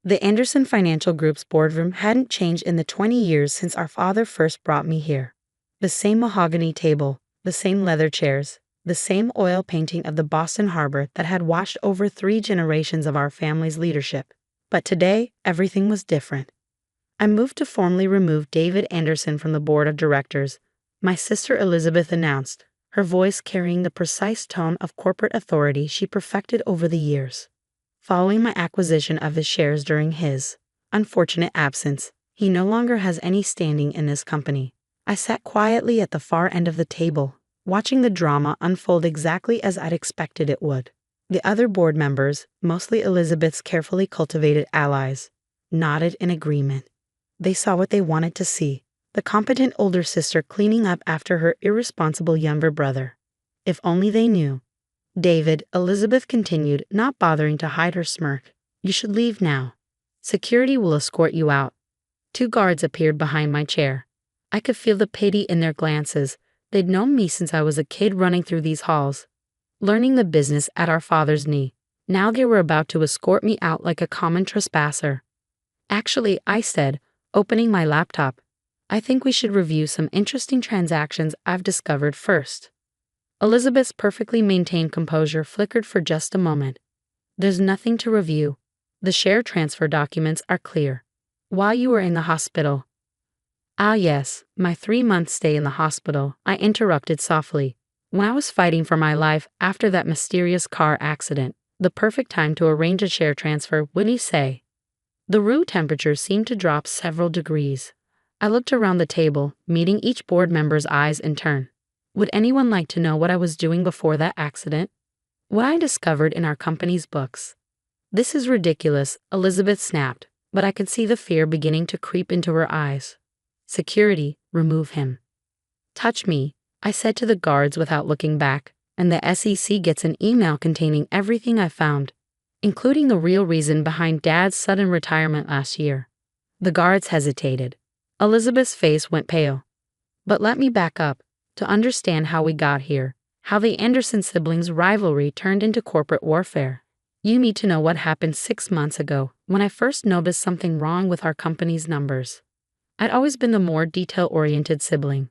The Anderson Financial Group's boardroom hadn't changed in the 20 years since our father first brought me here. The same mahogany table, the same leather chairs, the same oil painting of the Boston Harbor that had watched over 3 generations of our family's leadership. But today, everything was different. I moved to formally remove David Anderson from the board of directors, my sister Elizabeth announced, her voice carrying the precise tone of corporate authority she perfected over the years. Following my acquisition of his shares during his unfortunate absence, he no longer has any standing in this company. I sat quietly at the far end of the table, watching the drama unfold exactly as I'd expected it would. The other board members, mostly Elizabeth's carefully cultivated allies, nodded in agreement. They saw what they wanted to see, the competent older sister cleaning up after her irresponsible younger brother. If only they knew. David, Elizabeth continued, not bothering to hide her smirk. You should leave now. Security will escort you out. 2 guards appeared behind my chair. I could feel the pity in their glances. They'd known me since I was a kid running through these halls, learning the business at our father's knee. Now they were about to escort me out like a common trespasser. Actually, I said, opening my laptop, I think we should review some interesting transactions I've discovered first. Elizabeth's perfectly maintained composure flickered for just a moment. There's nothing to review. The share transfer documents are clear. While you were in the hospital. Ah yes, my 3-month stay in the hospital, I interrupted softly. When I was fighting for my life after that mysterious car accident, the perfect time to arrange a share transfer, wouldn't you say? The room temperature seemed to drop several degrees. I looked around the table, meeting each board member's eyes in turn. Would anyone like to know what I was doing before that accident? What I discovered in our company's books. This is ridiculous, Elizabeth snapped, but I could see the fear beginning to creep into her eyes. Security, remove him. Touch me, I said to the guards without looking back, and the SEC gets an email containing everything I found, including the real reason behind Dad's sudden retirement last year. The guards hesitated. Elizabeth's face went pale. But let me back up. To understand how we got here, how the Anderson siblings' rivalry turned into corporate warfare. You need to know what happened 6 months ago when I first noticed something wrong with our company's numbers. I'd always been the more detail-oriented sibling.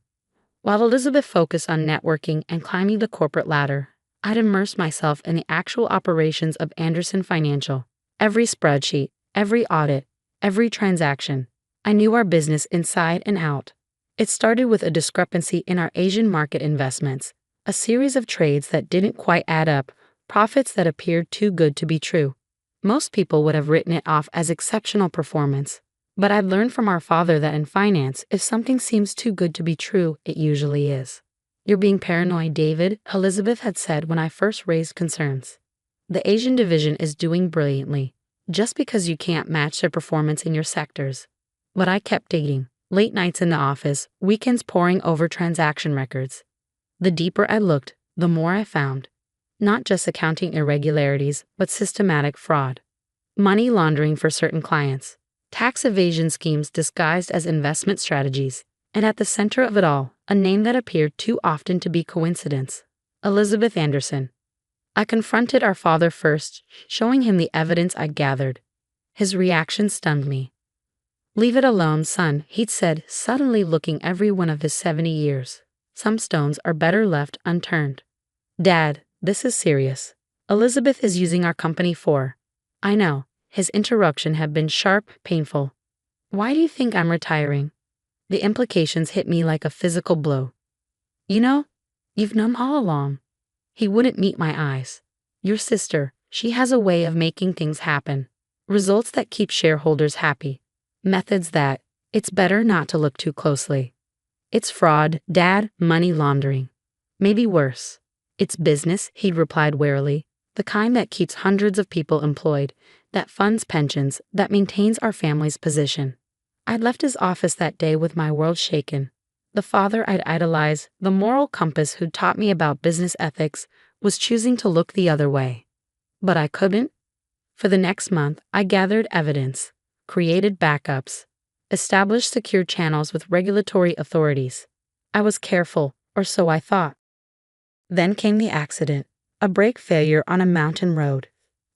While Elizabeth focused on networking and climbing the corporate ladder, I'd immersed myself in the actual operations of Anderson Financial. Every spreadsheet, every audit, every transaction. I knew our business inside and out. It started with a discrepancy in our Asian market investments, a series of trades that didn't quite add up, profits that appeared too good to be true. Most people would have written it off as exceptional performance, but I'd learned from our father that in finance, if something seems too good to be true, it usually is. You're being paranoid, David, Elizabeth had said when I first raised concerns. The Asian division is doing brilliantly, just because you can't match their performance in your sectors. But I kept digging. Late nights in the office, weekends poring over transaction records. The deeper I looked, the more I found. Not just accounting irregularities, but systematic fraud. Money laundering for certain clients. Tax evasion schemes disguised as investment strategies. And at the center of it all, a name that appeared too often to be coincidence. Elizabeth Anderson. I confronted our father first, showing him the evidence I'd gathered. His reaction stunned me. Leave it alone, son, he'd said, suddenly looking every one of his 70 years. Some stones are better left unturned. Dad, this is serious. Elizabeth is using our company for. I know, his interruption had been sharp, painful. Why do you think I'm retiring? The implications hit me like a physical blow. You know, you've known all along. He wouldn't meet my eyes. Your sister, she has a way of making things happen. Results that keep shareholders happy. Methods that, it's better not to look too closely. It's fraud, Dad, money laundering. Maybe worse. It's business, he'd replied warily, the kind that keeps hundreds of people employed, that funds pensions, that maintains our family's position. I'd left his office that day with my world shaken. The father I'd idolized, the moral compass who'd taught me about business ethics, was choosing to look the other way. But I couldn't. For the next month, I gathered evidence, created backups, established secure channels with regulatory authorities. I was careful, or so I thought. Then came the accident, a brake failure on a mountain road.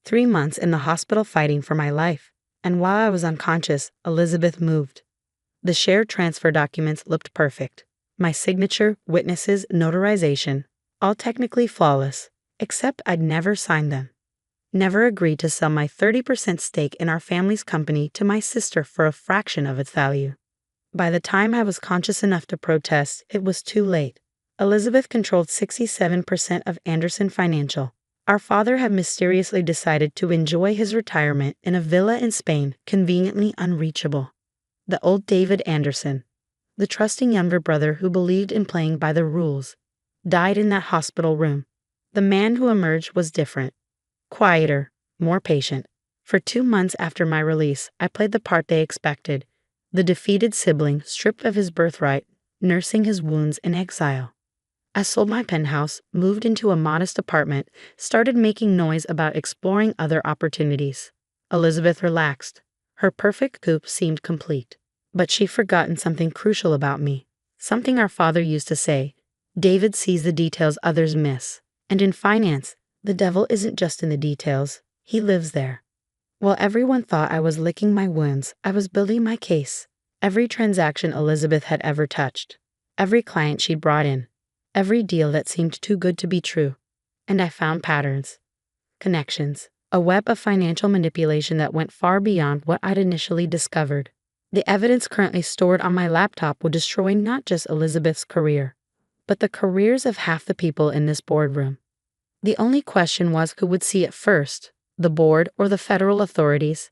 3 months in the hospital fighting for my life. And while I was unconscious, Elizabeth moved. The share transfer documents looked perfect. My signature, witnesses, notarization, all technically flawless, except I'd never signed them. Never agreed to sell my 30% stake in our family's company to my sister for a fraction of its value. By the time I was conscious enough to protest, it was too late. Elizabeth controlled 67% of Andersen Financial. Our father had mysteriously decided to enjoy his retirement in a villa in Spain, conveniently unreachable. The old David Andersen, the trusting younger brother who believed in playing by the rules, died in that hospital room. The man who emerged was different, quieter, more patient. For 2 months after my release, I played the part they expected, the defeated sibling stripped of his birthright, nursing his wounds in exile. I sold my penthouse, moved into a modest apartment, started making noise about exploring other opportunities. Elizabeth relaxed. Her perfect coupe seemed complete. But she'd forgotten something crucial about me. Something our father used to say, David sees the details others miss. And in finance, the devil isn't just in the details, he lives there. While everyone thought I was licking my wounds, I was building my case. Every transaction Elizabeth had ever touched, every client she'd brought in, every deal that seemed too good to be true. And I found patterns, connections, a web of financial manipulation that went far beyond what I'd initially discovered. The evidence currently stored on my laptop would destroy not just Elizabeth's career, but the careers of half the people in this boardroom. The only question was who would see it first, the board or the federal authorities.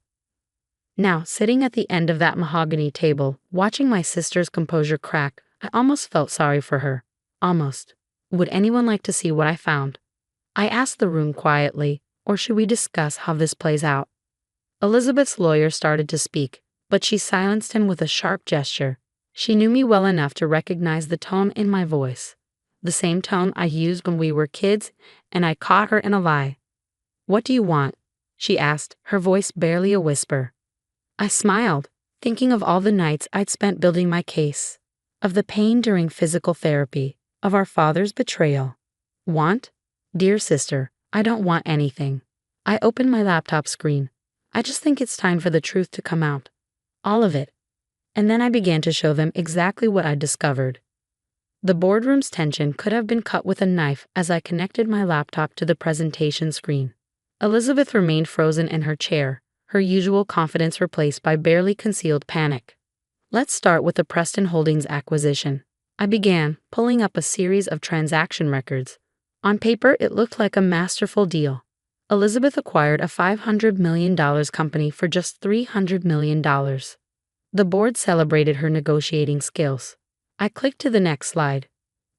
Now, sitting at the end of that mahogany table, watching my sister's composure crack, I almost felt sorry for her. Almost. Would anyone like to see what I found? I asked the room quietly, or should we discuss how this plays out? Elizabeth's lawyer started to speak, but she silenced him with a sharp gesture. She knew me well enough to recognize the tone in my voice. The same tone I used when we were kids, and I caught her in a lie. "What do you want?" she asked, her voice barely a whisper. I smiled, thinking of all the nights I'd spent building my case, of the pain during physical therapy, of our father's betrayal. Want? Dear sister, I don't want anything. I opened my laptop screen. I just think it's time for the truth to come out. All of it. And then I began to show them exactly what I'd discovered. The boardroom's tension could have been cut with a knife as I connected my laptop to the presentation screen. Elizabeth remained frozen in her chair, her usual confidence replaced by barely concealed panic. Let's start with the Preston Holdings acquisition. I began, pulling up a series of transaction records. On paper, it looked like a masterful deal. Elizabeth acquired a $500 million company for just $300 million. The board celebrated her negotiating skills. I clicked to the next slide.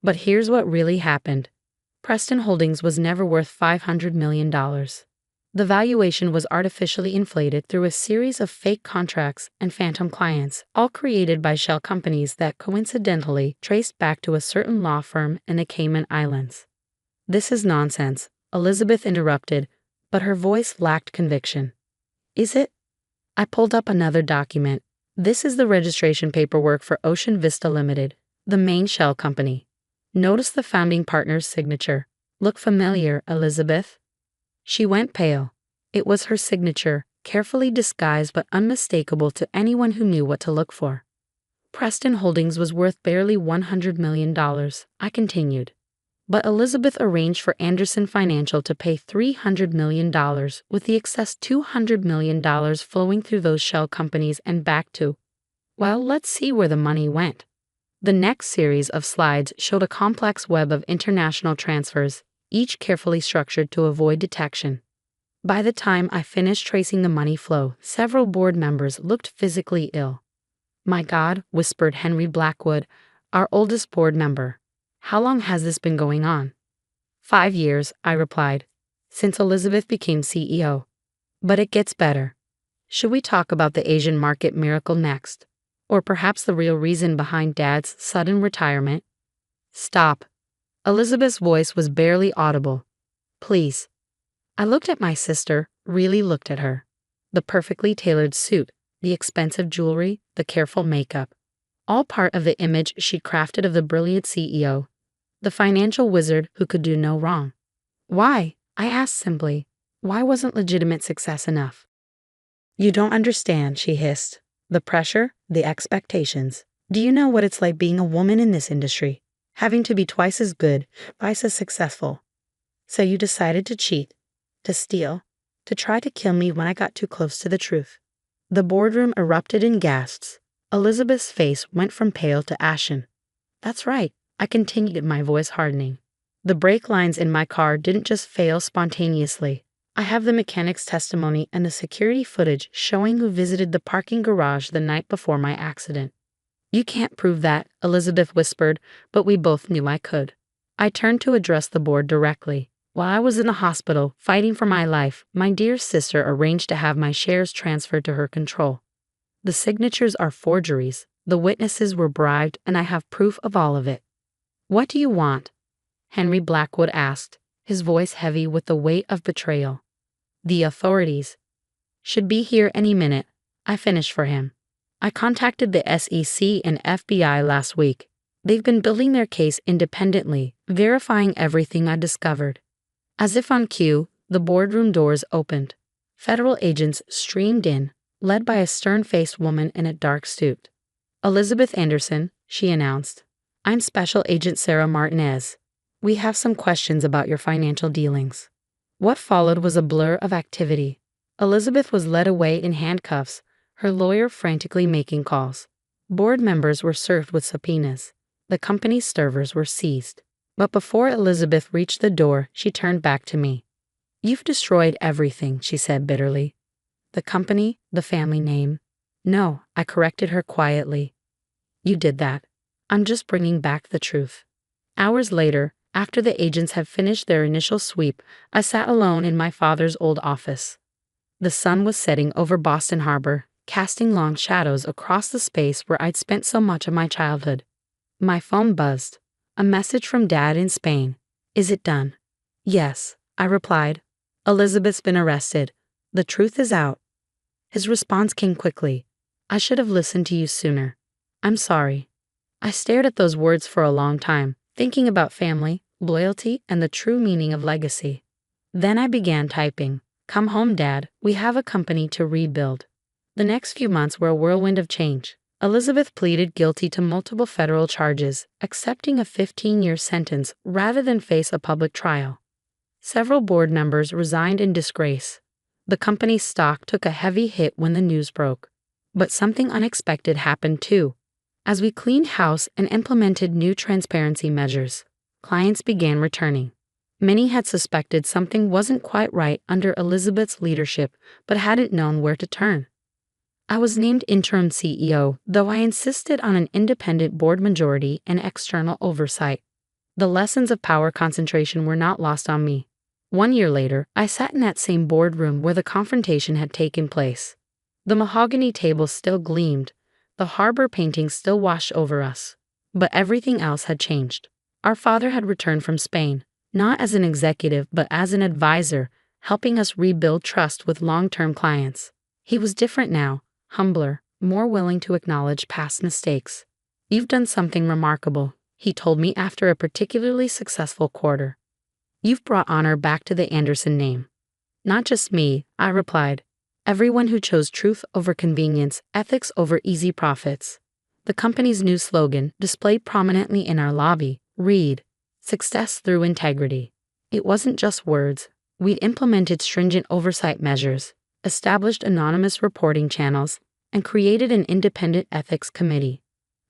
But here's what really happened. Preston Holdings was never worth $500 million. The valuation was artificially inflated through a series of fake contracts and phantom clients, all created by shell companies that coincidentally traced back to a certain law firm in the Cayman Islands. This is nonsense, Elizabeth interrupted, but her voice lacked conviction. Is it? I pulled up another document. This is the registration paperwork for Ocean Vista Limited, the main shell company. Notice the founding partner's signature. Look familiar, Elizabeth? She went pale. It was her signature, carefully disguised but unmistakable to anyone who knew what to look for. Preston Holdings was worth barely $100 million, I continued. But Elizabeth arranged for Andersen Financial to pay $300 million, with the excess $200 million flowing through those shell companies and back to. Well, let's see where the money went. The next series of slides showed a complex web of international transfers, each carefully structured to avoid detection. By the time I finished tracing the money flow, several board members looked physically ill. My God, whispered Henry Blackwood, our oldest board member. How long has this been going on? 5 years, I replied, since Elizabeth became CEO. But it gets better. Should we talk about the Asian market miracle next? Or perhaps the real reason behind Dad's sudden retirement? Stop. Elizabeth's voice was barely audible. Please. I looked at my sister, really looked at her. The perfectly tailored suit, the expensive jewelry, the careful makeup. All part of the image she'd crafted of the brilliant CEO, the financial wizard who could do no wrong. Why? I asked simply. Why wasn't legitimate success enough? You don't understand, she hissed. The pressure, the expectations. Do you know what it's like being a woman in this industry? Having to be twice as good, twice as successful. So you decided to cheat, to steal, to try to kill me when I got too close to the truth. The boardroom erupted in gasps. Elizabeth's face went from pale to ashen. That's right, I continued, my voice hardening. The brake lines in my car didn't just fail spontaneously. I have the mechanic's testimony and the security footage showing who visited the parking garage the night before my accident. You can't prove that, Elizabeth whispered, but we both knew I could. I turned to address the board directly. While I was in the hospital, fighting for my life, my dear sister arranged to have my shares transferred to her control. The signatures are forgeries, the witnesses were bribed, and I have proof of all of it. What do you want? Henry Blackwood asked, his voice heavy with the weight of betrayal. The authorities should be here any minute, I finished for him. I contacted the SEC and FBI last week. They've been building their case independently, verifying everything I discovered. As if on cue, the boardroom doors opened. Federal agents streamed in, led by a stern-faced woman in a dark suit. Elizabeth Anderson, she announced. I'm Special Agent Sarah Martinez. We have some questions about your financial dealings. What followed was a blur of activity. Elizabeth was led away in handcuffs, her lawyer frantically making calls. Board members were served with subpoenas. The company's servers were seized. But before Elizabeth reached the door, she turned back to me. You've destroyed everything, she said bitterly. The company, the family name. No, I corrected her quietly. You did that. I'm just bringing back the truth. Hours later, after the agents had finished their initial sweep, I sat alone in my father's old office. The sun was setting over Boston Harbor, casting long shadows across the space where I'd spent so much of my childhood. My phone buzzed. A message from Dad in Spain. Is it done? Yes, I replied. Elizabeth's been arrested. The truth is out. His response came quickly. I should have listened to you sooner. I'm sorry. I stared at those words for a long time, thinking about family, loyalty, and the true meaning of legacy. Then I began typing. Come home, Dad. We have a company to rebuild. The next few months were a whirlwind of change. Elizabeth pleaded guilty to multiple federal charges, accepting a 15-year sentence rather than face a public trial. Several board members resigned in disgrace. The company's stock took a heavy hit when the news broke. But something unexpected happened too. As we cleaned house and implemented new transparency measures, clients began returning. Many had suspected something wasn't quite right under Elizabeth's leadership, but hadn't known where to turn. I was named interim CEO, though I insisted on an independent board majority and external oversight. The lessons of power concentration were not lost on me. 1 year later, I sat in that same boardroom where the confrontation had taken place. The mahogany table still gleamed, the harbor painting still washed over us. But everything else had changed. Our father had returned from Spain, not as an executive but as an advisor, helping us rebuild trust with long-term clients. He was different now. Humbler, more willing to acknowledge past mistakes. You've done something remarkable, he told me after a particularly successful quarter. You've brought honor back to the Anderson name. Not just me, I replied. Everyone who chose truth over convenience, ethics over easy profits. The company's new slogan, displayed prominently in our lobby, read, Success through integrity. It wasn't just words. We'd implemented stringent oversight measures, established anonymous reporting channels, and created an independent ethics committee.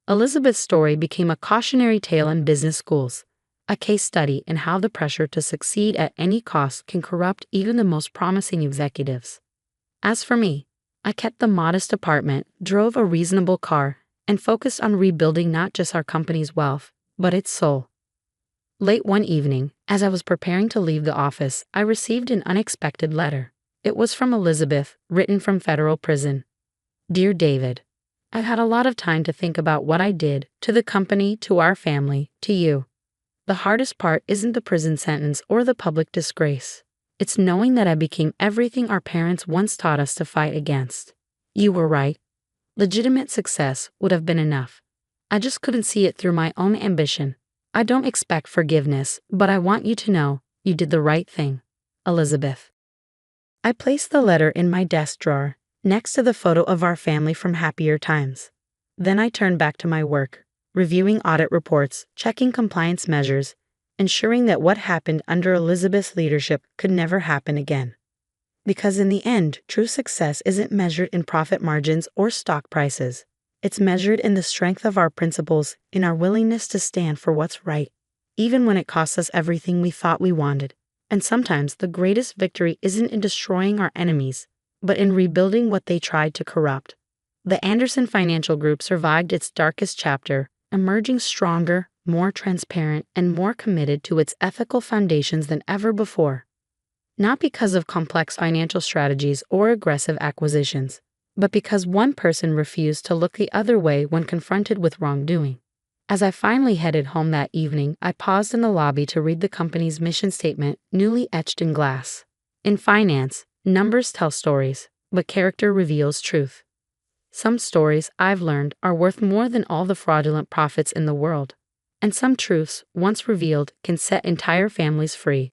Elizabeth's story became a cautionary tale in business schools, a case study in how the pressure to succeed at any cost can corrupt even the most promising executives. As for me, I kept the modest apartment, drove a reasonable car, and focused on rebuilding not just our company's wealth, but its soul. Late one evening, as I was preparing to leave the office, I received an unexpected letter. It was from Elizabeth, written from federal prison. Dear David, I've had a lot of time to think about what I did, to the company, to our family, to you. The hardest part isn't the prison sentence or the public disgrace. It's knowing that I became everything our parents once taught us to fight against. You were right. Legitimate success would have been enough. I just couldn't see it through my own ambition. I don't expect forgiveness, but I want you to know you did the right thing. Elizabeth. I placed the letter in my desk drawer, next to the photo of our family from happier times. Then I turned back to my work, reviewing audit reports, checking compliance measures, ensuring that what happened under Elizabeth's leadership could never happen again. Because in the end, true success isn't measured in profit margins or stock prices. It's measured in the strength of our principles, in our willingness to stand for what's right, even when it costs us everything we thought we wanted. And sometimes the greatest victory isn't in destroying our enemies, but in rebuilding what they tried to corrupt. The Andersen Financial Group survived its darkest chapter, emerging stronger, more transparent, and more committed to its ethical foundations than ever before. Not because of complex financial strategies or aggressive acquisitions, but because one person refused to look the other way when confronted with wrongdoing. As I finally headed home that evening, I paused in the lobby to read the company's mission statement, newly etched in glass. In finance, numbers tell stories, but character reveals truth. Some stories, I've learned, are worth more than all the fraudulent profits in the world. And some truths, once revealed, can set entire families free.